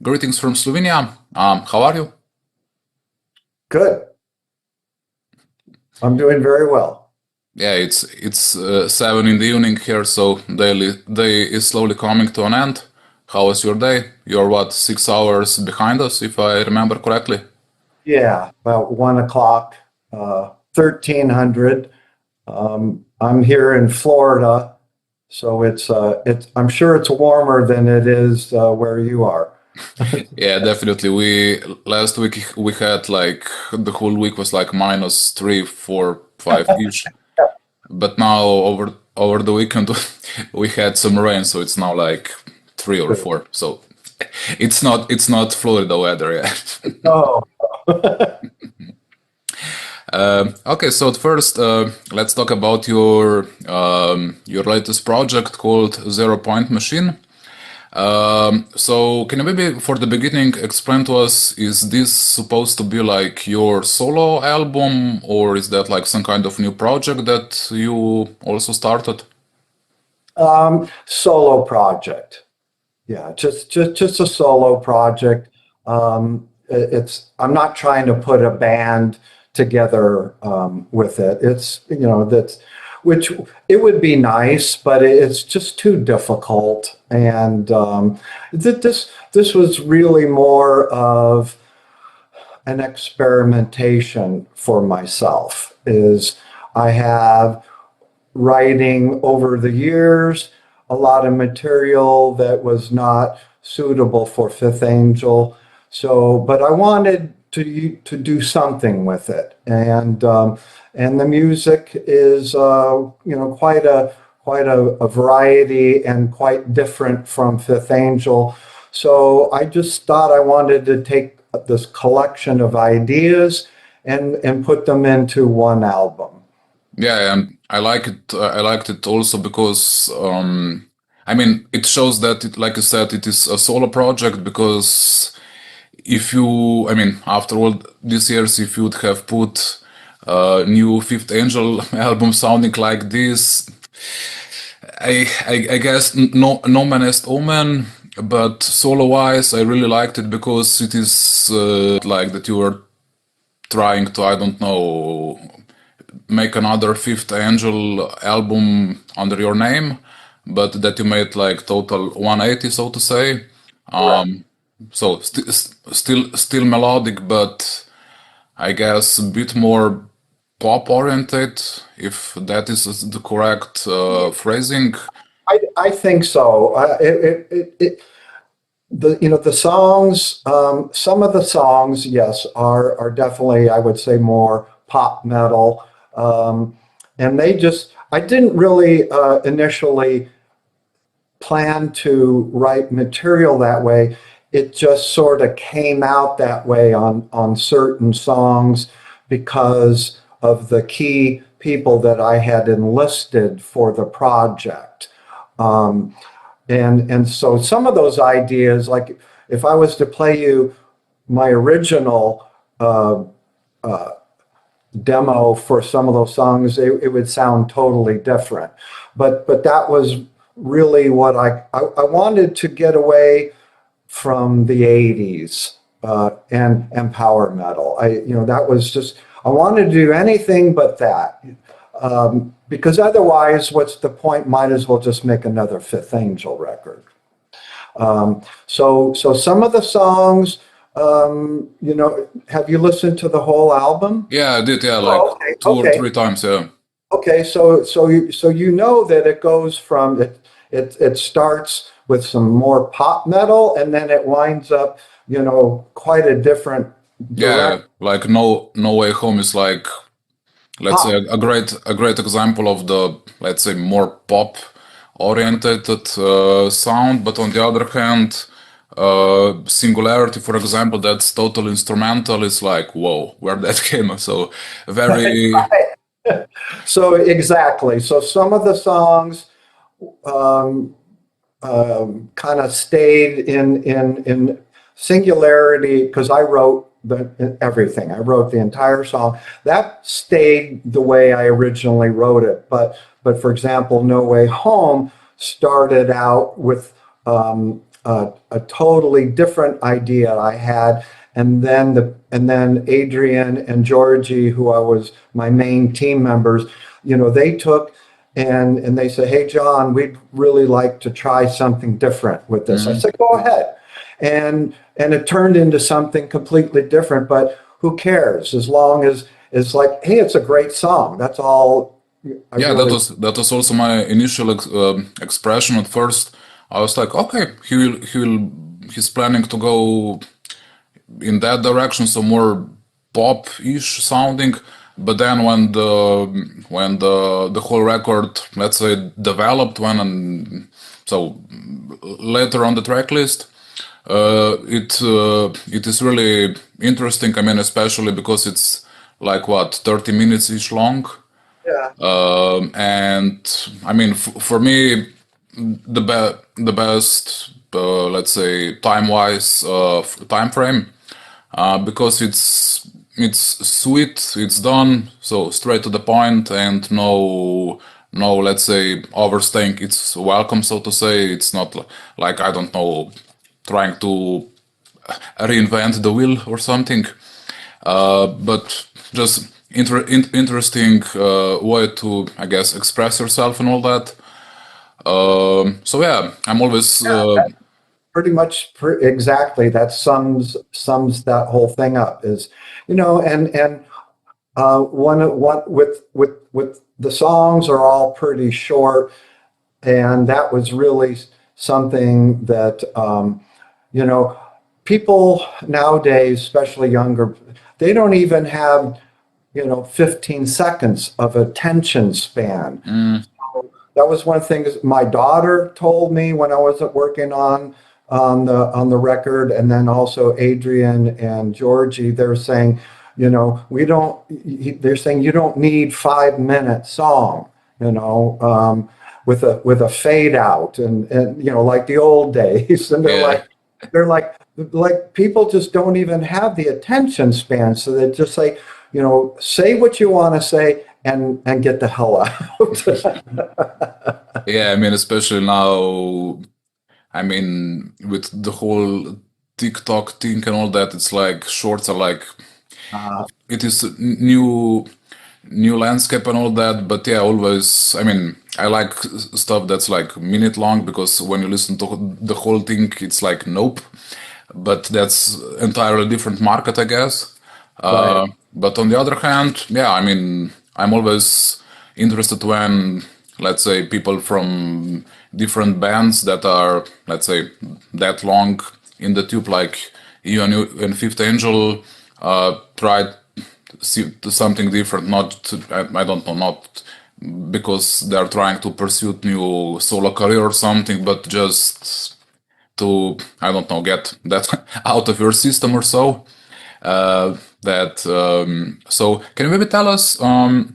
Greetings from Slovenia. How are you? Good. I'm doing very well. Yeah, it's 7 in the evening here, so day is slowly coming to an end. How was your day? You're what, 6 hours behind us, if I remember correctly? Yeah, about 1 o'clock, 1300. I'm here in Florida, so I'm sure it's warmer than it is where you are. Yeah, definitely. Last week we had like the whole week was like -3, 4, 5 ish. But now over the weekend we had some rain, so it's now like 3 or 4. So it's not Florida weather yet. Oh, Okay, so at first let's talk about your latest project called Zero Point Machine. So can you maybe for the beginning explain to us, is this supposed to be like your solo album, or is that like some kind of new project that you also started? solo project. Yeah, just a solo project. I'm not trying to put a band together with it. Which it would be nice, but it's just too difficult. And this was really more of an experimentation for myself. I have writing over the years a lot of material that was not suitable for Fifth Angel. But I wanted to do something with it, and the music is quite a variety and quite different from Fifth Angel. So I just thought I wanted to take this collection of ideas and put them into one album. Yeah, and I like it. I liked it also because I mean it shows that like you said, it is a solo project. Because if you, I mean, after all these years, if you'd have put new Fifth Angel album sounding like this, I guess no man est omen. But solo wise, I really liked it because it is like that you were trying to, I don't know, make another Fifth Angel album under your name, but that you made like total 180, so to say. So still melodic, but I guess a bit more pop oriented, if that is the correct phrasing. I think so. The songs, some of the songs, yes, are definitely, I would say, more pop metal. And I didn't really initially plan to write material that way. It just sort of came out that way on certain songs because of the key people that I had enlisted for the project. And so some of those ideas, like if I was to play you my original demo for some of those songs, it would sound totally different. But that was really what I wanted to get away from the 80s and power metal. That was just, I wanted to do anything but that. Because otherwise, what's the point? Might as well just make another Fifth Angel record. So some of the songs, have you listened to the whole album? Yeah, I did. Yeah, like two or three times. Yeah. Okay, so you know that it goes from it starts with some more pop metal, and then it winds up, quite a different Yeah, like No Way Home is like, let's say, a great example of the, let's say, more pop oriented sound. But on the other hand, Singularity, for example, that's total instrumental. It's like, whoa, where that came. So very. So exactly. So some of the songs kind of stayed in Singularity, because I wrote everything. I wrote the entire song. That stayed the way I originally wrote it. But for example, No Way Home started out with a totally different idea I had. And then Adrian and Georgie, who I was my main team members, they took and they said, "Hey, John, we'd really like to try something different with this." I said, "Go ahead." And it turned into something completely different, but who cares? As long as it's like, hey, it's a great song. That's all. That was also my initial expression at first. I was like, okay, he's planning to go in that direction, so more pop-ish sounding. But then when the whole record, let's say, developed, so later on the track list, it is really interesting. I mean, especially because it's like 30 minutes each long. Yeah. And I mean, for me, the best, let's say, time-wise time frame, because it's sweet, it's done, so straight to the point, and no, let's say, overstaying its welcome, so to say. It's not like, I don't know, trying to reinvent the wheel or something, but just interesting way to, I guess, express yourself and all that. So yeah, I'm always pretty much exactly that sums that whole thing up. Is and one with the songs are all pretty short, and that was really something that people nowadays, especially younger, they don't even have 15 seconds of attention span. So that was one thing my daughter told me when I was working on the record, and then also Adrian and Georgie. They're saying, they're saying you don't need 5-minute song, with a fade out and like the old days. And they're like people just don't even have the attention span, so they just say, say what you want to say and get the hell out. Yeah, I mean, especially now, I mean, with the whole TikTok thing and all that, it's like shorts are like, it is new landscape and all that. But yeah, always, I mean, I like stuff that's like minute long, because when you listen to the whole thing, it's like, nope. But that's entirely different market, I guess. Right. But on the other hand, yeah, I mean, I'm always interested when, let's say, people from different bands that are, let's say, that long in the tube, like you and Fifth Angel, try something different. I don't know, not because they're trying to pursue new solo career or something, but just to, I don't know, get that out of your system or so. So can you maybe tell us, I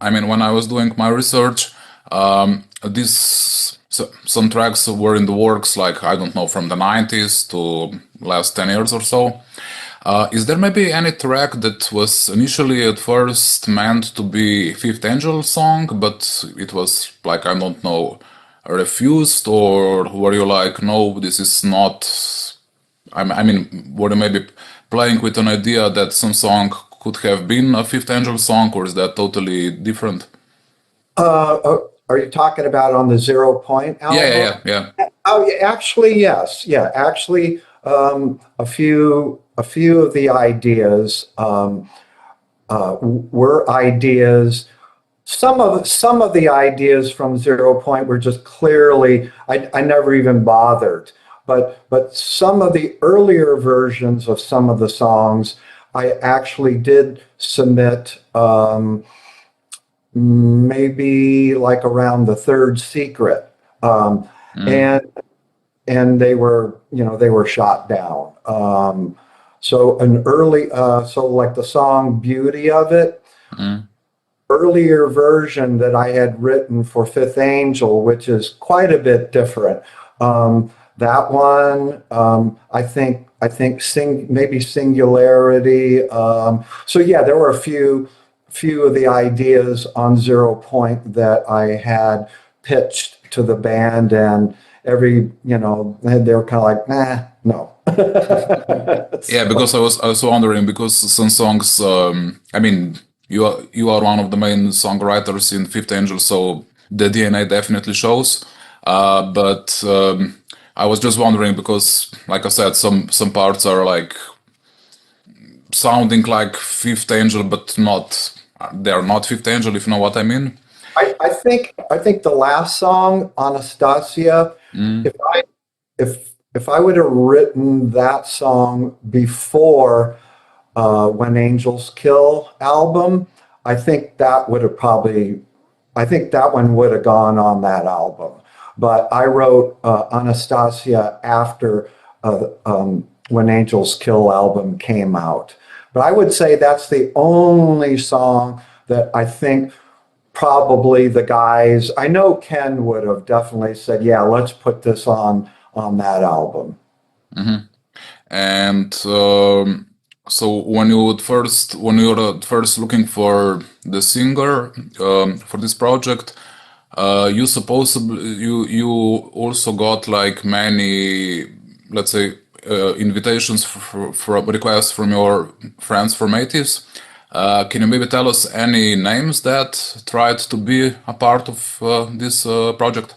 mean, when I was doing my research, some tracks were in the works, like, I don't know, from the 90s to last 10 years or so. Is there maybe any track that was initially at first meant to be Fifth Angel song, but it was like, I don't know, refused, or were you like, no, this is not, I mean, were you maybe playing with an idea that some song could have been a Fifth Angel song, or is that totally different? Are you talking about on the 0 Point album? Yeah. Oh, yeah, actually, yes. Yeah, actually, a few of the ideas were ideas. Some of the ideas from 0 Point were just clearly, I never even bothered. But some of the earlier versions of some of the songs, I actually did submit, maybe like around the third secret, and they were shot down. So an early, so like the song "Beauty of It," earlier version that I had written for Fifth Angel, which is quite a bit different. That one, I think maybe Singularity. So yeah, there were a few of the ideas on 0 Point that I had pitched to the band, every, you know, they were kind of like, nah, no. Yeah, because I was wondering, because some songs, I mean, you are one of the main songwriters in Fifth Angel, so the DNA definitely shows. But I was just wondering because, like I said, some parts are like sounding like Fifth Angel, but not. They're not Fifth Angel, if you know what I mean. I think the last song, Anastasia, if I if I would have written that song before When Angels Kill album, I think that would have probably, I think that one would have gone on that album. But I wrote Anastasia after When Angels Kill album came out. But I would say that's the only song that I think probably the guys, I know Ken would have definitely said, yeah, let's put this on that album. And so when you were first looking for the singer for this project, you supposedly you also got like many, let's say, invitations for requests from your friends for natives. Can you maybe tell us any names that tried to be a part of this project?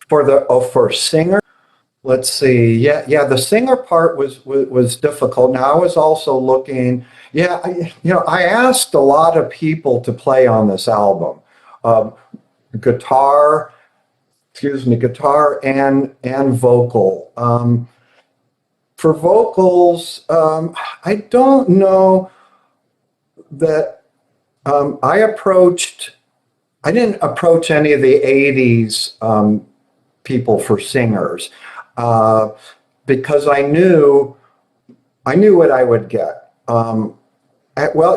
For singer, let's see. Yeah, the singer part was difficult. Now I was also looking. Yeah, I asked a lot of people to play on this album, guitar, guitar and vocal. For vocals, I don't know that I didn't approach any of the 80s people for singers because I knew what I would get. Well,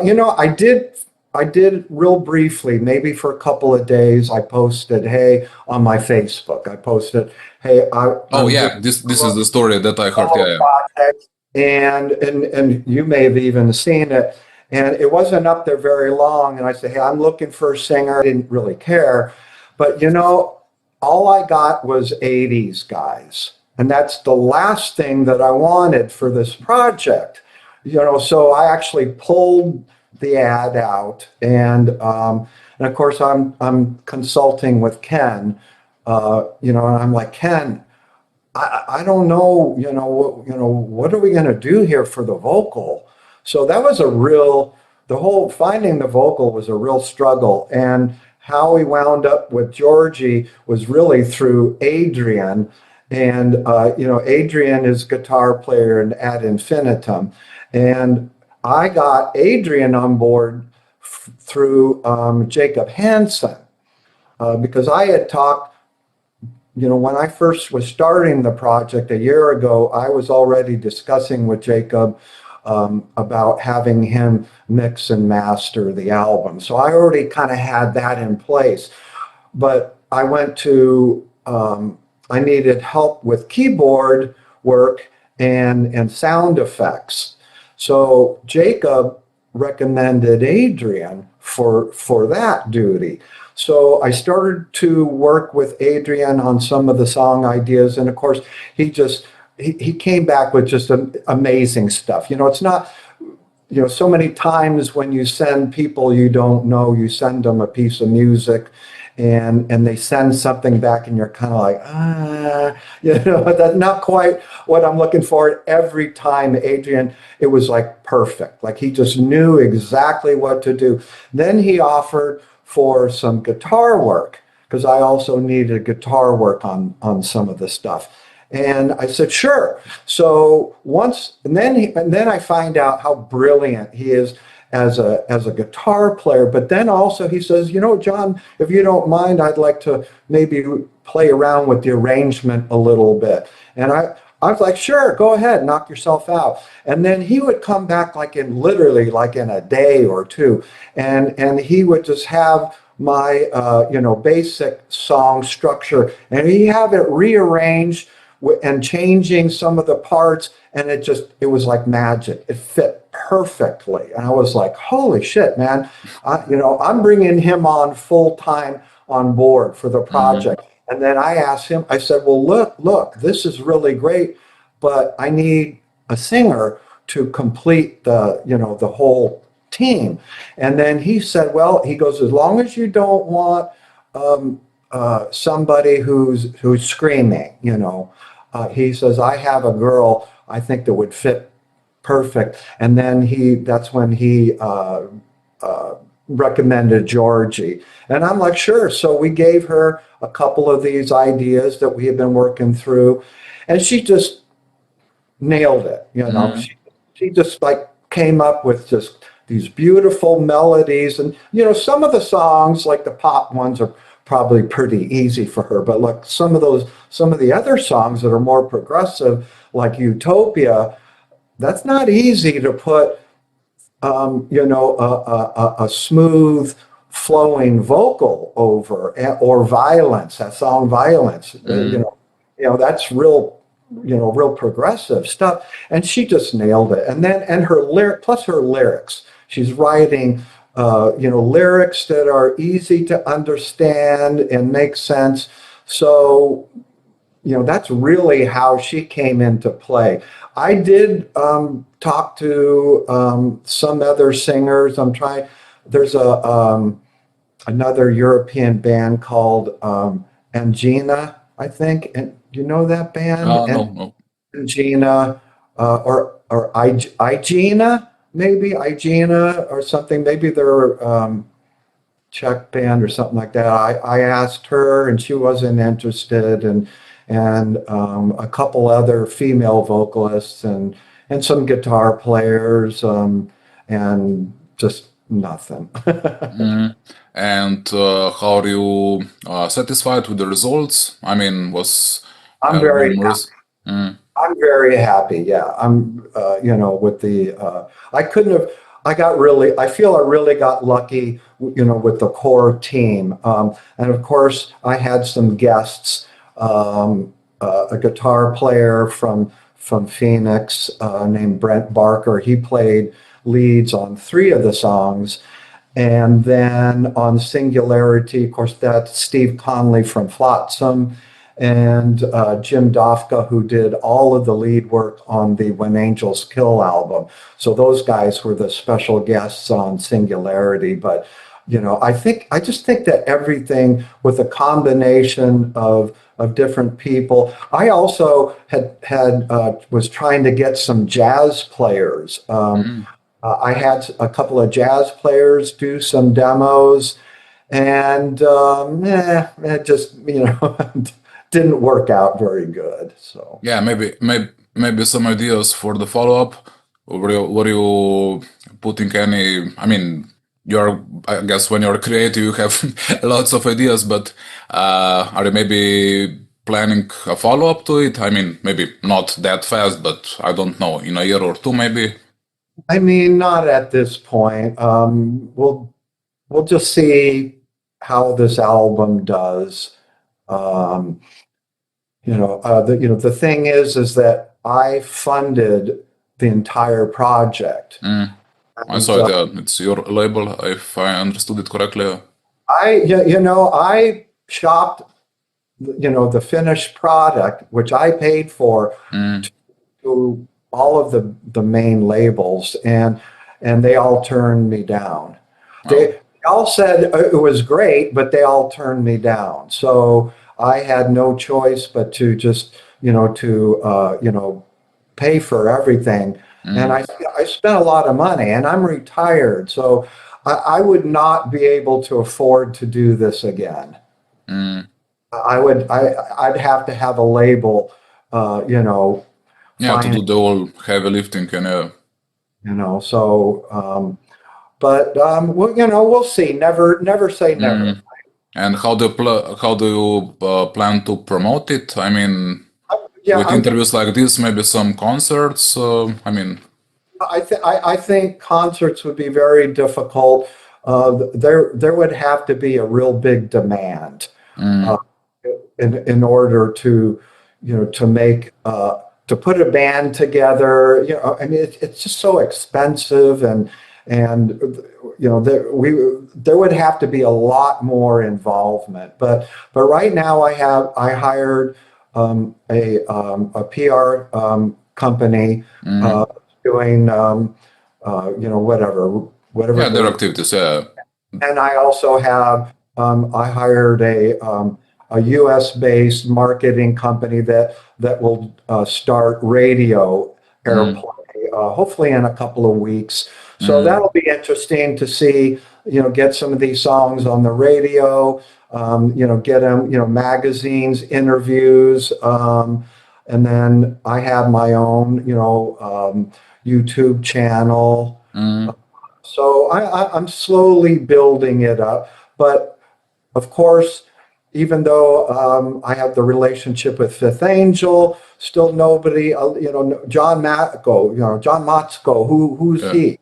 I did real briefly, maybe for a couple of days. I posted, hey, on my Facebook. I posted, hey, This is the story that I heard. Yeah. Project, and you may have even seen it. And it wasn't up there very long. And I said, hey, I'm looking for a singer. I didn't really care, but all I got was 80s guys. And that's the last thing that I wanted for this project. So I actually pulled the ad out, and of course I'm consulting with Ken, and I'm like, Ken, I don't know, what are we going to do here for the vocal? So that was the whole finding the vocal was a real struggle, and how we wound up with Georgie was really through Adrian. And, Adrian is guitar player ad infinitum. And I got Adrian on board through Jacob Hansen because I had talked, when I first was starting the project a year ago, I was already discussing with Jacob about having him mix and master the album. So I already kind of had that in place. But I went to, I needed help with keyboard work and sound effects. So Jacob recommended Adrian for that duty. So I started to work with Adrian on some of the song ideas. And of course, he came back with just amazing stuff. It's not, so many times when you send people you don't know, you send them a piece of music and they send something back and you're kind of like, that's not quite what I'm looking for. Every time Adrian, it was like perfect. Like he just knew exactly what to do. Then he offered for some guitar work because I also needed guitar work on some of the stuff. And I said, sure. So and then I find out how brilliant he is as a guitar player. But then also he says, John, if you don't mind, I'd like to maybe play around with the arrangement a little bit. And I was like, sure, go ahead, knock yourself out. And then he would come back literally in a day or two. And he would just have my, basic song structure. And he'd have it rearranged and changing some of the parts. And it was like magic. It fit perfectly. And I was like, holy shit, man. I'm bringing him on full time on board for the project. And then I asked him, I said, well, look, this is really great, but I need a singer to complete the whole team. And then he said, well, he goes, as long as you don't want somebody who's screaming, he says, I have a girl I think that would fit perfect. And then that's when he recommended Georgie. And I'm like, sure. So we gave her a couple of these ideas that we had been working through, and she just nailed it. She just like came up with just these beautiful melodies. And, some of the songs, like the pop ones, are probably pretty easy for her. But like some of the other songs that are more progressive, like Utopia, that's not easy to put a smooth flowing vocal over, or violence, that song Violence, that's real progressive stuff. And she just nailed it. And then, and her lyrics, she's writing, lyrics that are easy to understand and make sense. So, that's really how she came into play. I did talk to some other singers. There's another European band called Angina, I think. And you know that band? No. Angina, or Igina, maybe Igina or something. Maybe they're Czech band or something like that. I asked her, and she wasn't interested, and a couple other female vocalists, and some guitar players, and just nothing. And how are you satisfied with the results? I mean, I'm very happy. Yeah, I'm. With the I feel I really got lucky. With the core team, and of course I had some guests. A guitar player from Phoenix named Brent Barker. He played leads on 3 of the songs. And then on Singularity, of course, that's Steve Conley from Flotsam, and Jim Dofka, who did all of the lead work on the When Angels Kill album. So those guys were the special guests on Singularity. But I just think that everything, with a combination of different people. I also was trying to get some jazz players. I had a couple of jazz players do some demos, and it just didn't work out very good. So yeah, maybe some ideas for the follow-up. Were you putting any? I mean, I guess when you're creative, you have lots of ideas, but are you maybe planning a follow-up to it? I mean, maybe not that fast, but I don't know, in a year or 2, maybe? I mean, not at this point. We'll just see how this album does. The thing is that I funded the entire project. I saw it. It's your label, if I understood it correctly. I shopped, the finished product, which I paid for, to all of the main labels, and they all turned me down. They all said it was great, but they all turned me down. So I had no choice but to just, pay for everything. And I spent a lot of money, and I'm retired, so I would not be able to afford to do this again. I'd have to have a label, to do the whole heavy lifting, So, we'll see. Never say never. And how do you plan to promote it? I mean, with interviews like this, maybe some concerts. I think concerts would be very difficult. There would have to be a real big demand in order to make to put a band together. I mean, it's just so expensive, and there would have to be a lot more involvement. But right now I hired a PR company doing whatever. Yeah, their activities. Yeah. And I also have I hired a U.S. based marketing company that will start radio airplay hopefully in a couple of weeks. So that'll be interesting to see, get some of these songs on the radio, get them, magazines, interviews. And then I have my own, YouTube channel. So I'm slowly building it up. But of course, even though I have the relationship with Fifth Angel, still nobody, John Macko, John Macko, who's he?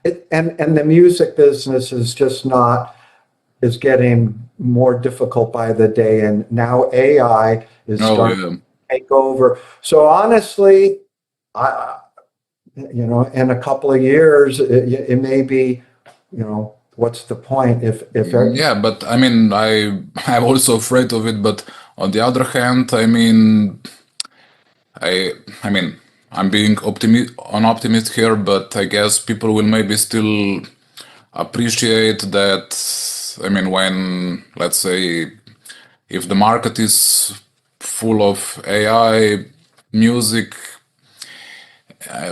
And the music business is just is getting more difficult by the day. And now AI is starting to take over. So honestly, in a couple of years, it may be, what's the point if yeah, but I mean, I'm also afraid of it, but on the other hand, I mean, I'm being an optimist here, but I guess people will maybe still appreciate that. I mean, when, let's say, if the market is full of AI music,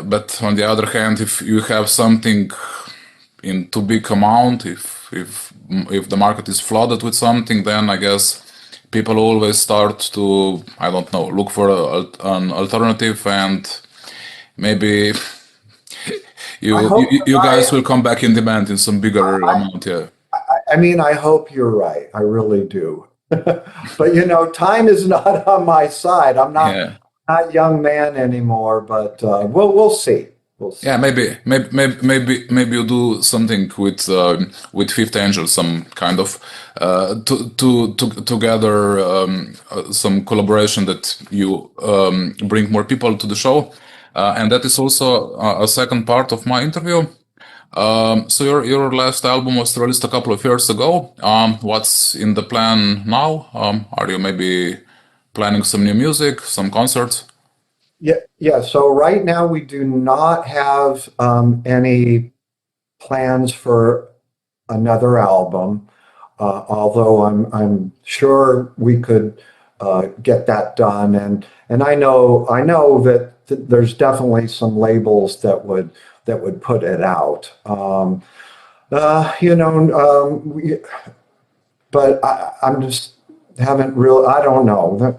but on the other hand, if you have something in too big amount, if the market is flooded with something, then I guess people always start to, I don't know, look for an alternative, and maybe you guys will come back in demand in some bigger amount. Yeah. I mean, I hope you're right. I really do. But time is not on my side. I'm not young man anymore. But we'll see. We'll see. Yeah, maybe you do something with Fifth Angel, some kind of together some collaboration that you bring more people to the show, and that is also a second part of my interview. So your last album was released a couple of years ago. What's in the plan now? Are you maybe planning some new music, some concerts? Yeah. So right now we do not have any plans for another album, although I'm sure we could get that done, and I know that there's definitely some labels that would put it out. But I'm just haven't really. I don't know.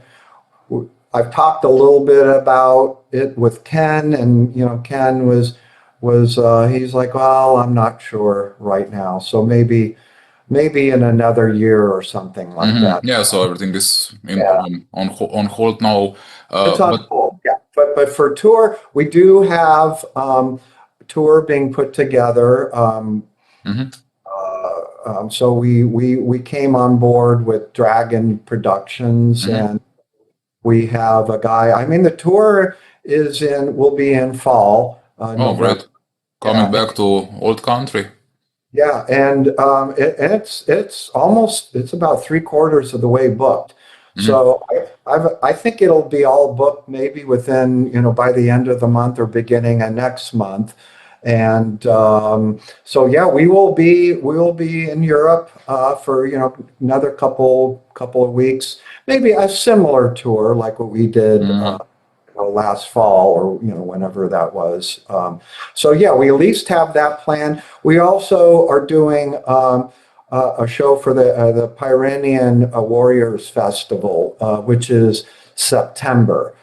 I've talked a little bit about it with Ken, and Ken was he's like, well, I'm not sure right now, so maybe in another year or something like that. Yeah, so everything is on hold now. It's on hold. Yeah, but for tour, we do have tour being put together. So we came on board with Dragon Productions, and we have a guy. I mean, the tour will be in fall. Great! Coming back to old country. Yeah, and it's about 3/4 of the way booked. So I think it'll be all booked maybe within by the end of the month or beginning of next month. And so yeah, we will be in Europe for another couple of weeks, maybe a similar tour like what we did last fall or whenever that was. So yeah, we at least have that plan. We also are doing a show for the Pyrenean Warriors Festival, which is September.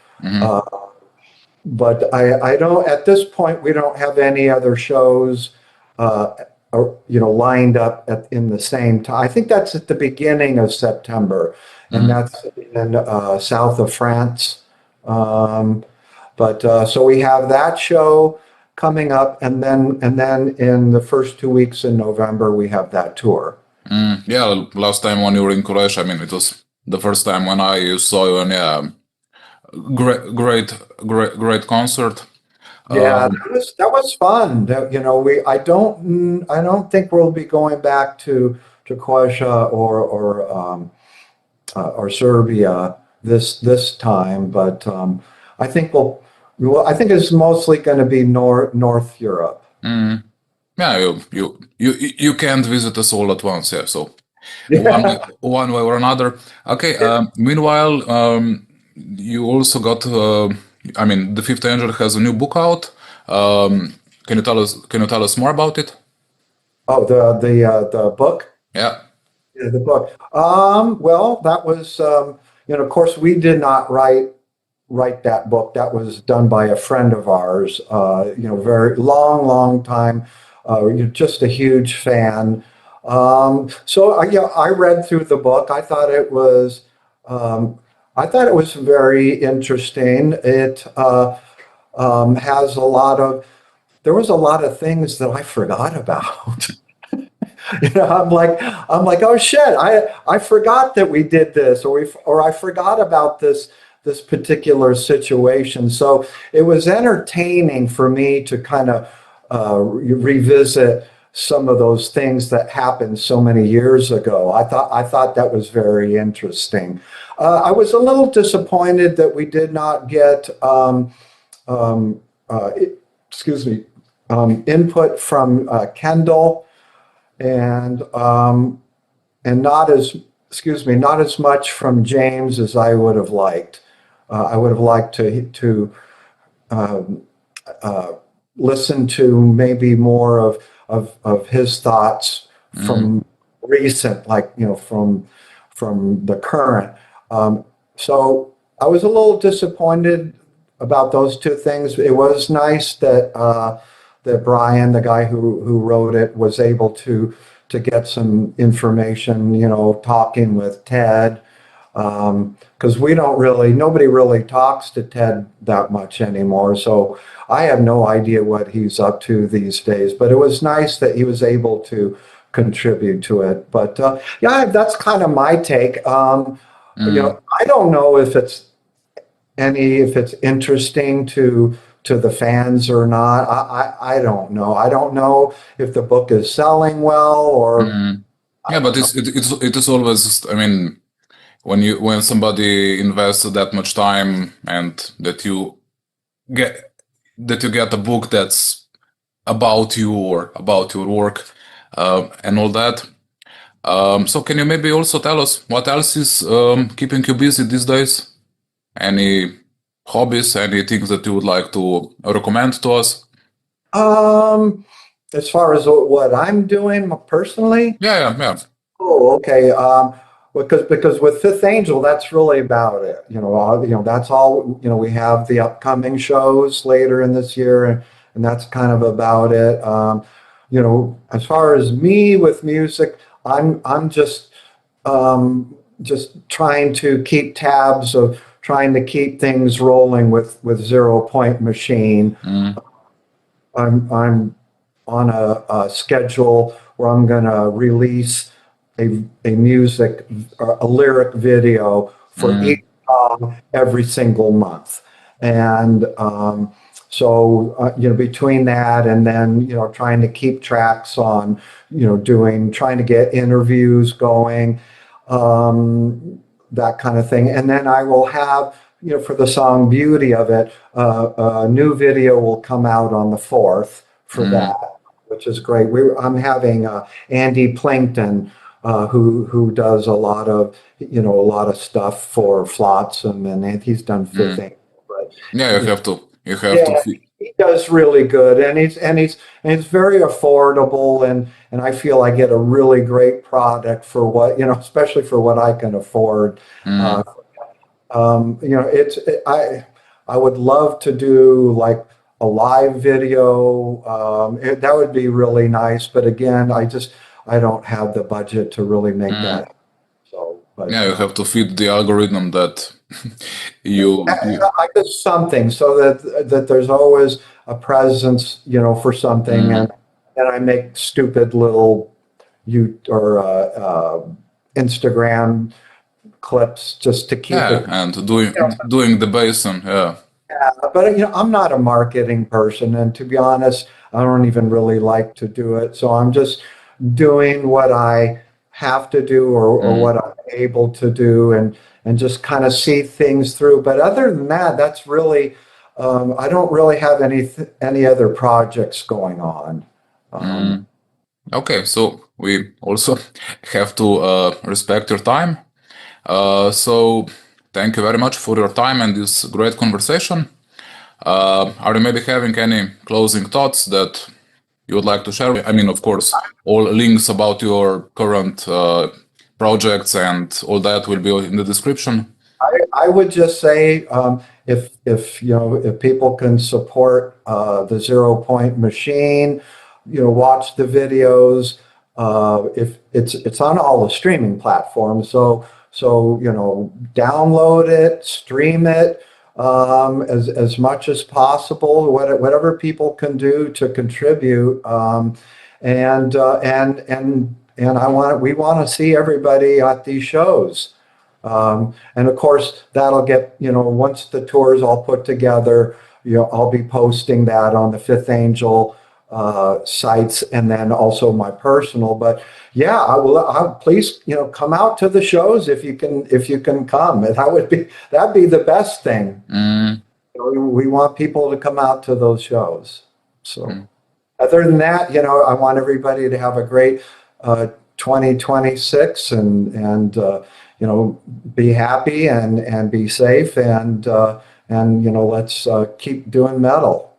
But I don't, at this point, we don't have any other shows, lined up in the same time. I think that's at the beginning of September, and that's in south of France. But so we have that show coming up, and then in the first 2 weeks in November, we have that tour. Yeah, last time when you were in Croatia, I mean, it was the first time when I saw you, and yeah. Great concert. Yeah, that was fun. You know, I don't think we'll be going back to Croatia or Serbia this time, but I think I think it's mostly going to be North Europe. Yeah, you can't visit us all at once, yeah. So Yeah. one way or another. Okay. Meanwhile, you also got. I mean, the Fifth Angel has a new book out. Can you tell us? Can you tell us more about it? Oh, the book. Yeah. Yeah, the book. Well, that was of course, we did not write that book. That was done by a friend of ours. Very long time. Just a huge fan. So I read through the book. I thought it was very interesting. It has a lot of. There was a lot of things that I forgot about. I'm like, oh shit, I forgot that we did this, or I forgot about this particular situation. So it was entertaining for me to kind of revisit some of those things that happened so many years ago. I thought that was very interesting. I was a little disappointed that we did not get um, uh, excuse me, input from Kendall and not as much from James as I would have liked. I would have liked to um, uh, listen to maybe more of his thoughts from recent, like from the current. So I was a little disappointed about those two things. It was nice that Brian, the guy who wrote it, was able to get some information, talking with Ted, because nobody really talks to Ted that much anymore. So I have no idea what he's up to these days, but it was nice that he was able to contribute to it. But yeah, that's kind of my take. I don't know if it's interesting to the fans or not. I don't know. I don't know if the book is selling well or I Yeah, but don't know. it is always. I mean, when somebody invests that much time and get that you get a book that's about you or about your work and all that. So can you maybe also tell us what else is keeping you busy these days? Any hobbies, any things that you would like to recommend to us? Um, as far as what I'm doing personally, Yeah, yeah, yeah. oh, okay. Because with Fifth Angel, that's really about it. That's all. We have the upcoming shows later in this year, and that's kind of about it. As far as me with music, I'm just trying to keep tabs of trying to keep things rolling with Zero Point Machine. Mm, I'm on a schedule where I'm going to release a music or a lyric video for mm, each song every single month. And so, between that and then, trying to keep tracks on, trying to get interviews going, that kind of thing. And then I will have, for the song Beauty of It, a new video will come out on the 4th for that, mm, which is great. I'm having Andy Plinkton, who does a lot of stuff for Flotsam, and he's done Fifth mm. Angel. But Yeah, you have to. You have to. yeah, he does really good, and he's very affordable, and I feel I get a really great product for what, especially for what I can afford. Uh, Mm, I would love to do like a live video. That would be really nice, but again, I don't have the budget to really make mm. that. So, but Yeah, you have to feed the algorithm that you. I did something so that there's always a presence, for something, Mm. and I make stupid little Instagram clips just to keep Yeah, it. and doing the bass and yeah. But I'm not a marketing person, and to be honest, I don't even really like to do it. So I'm just doing what I have to do, or what I'm able to do, and just kind of see things through. But other than that, that's really I don't really have any other projects going on. Okay, so we also have to respect your time. So thank you very much for your time and this great conversation. Are you maybe having any closing thoughts that you would like to share? I mean, of course, all links about your current projects and all that will be in the description. I would just say, if people can support the 0 Point Machine, watch the videos. If it's on all the streaming platforms, so download it, stream it as much as possible. Whatever people can do to contribute, and we want to see everybody at these shows. And of course, that'll get, once the tour is all put together, I'll be posting that on the Fifth Angel sites, and then also my personal. But yeah, please, come out to the shows if you can come. That'd be the best thing. We want people to come out to those shows. So other than that, I want everybody to have a great 2026, and be happy and be safe, and let's keep doing metal.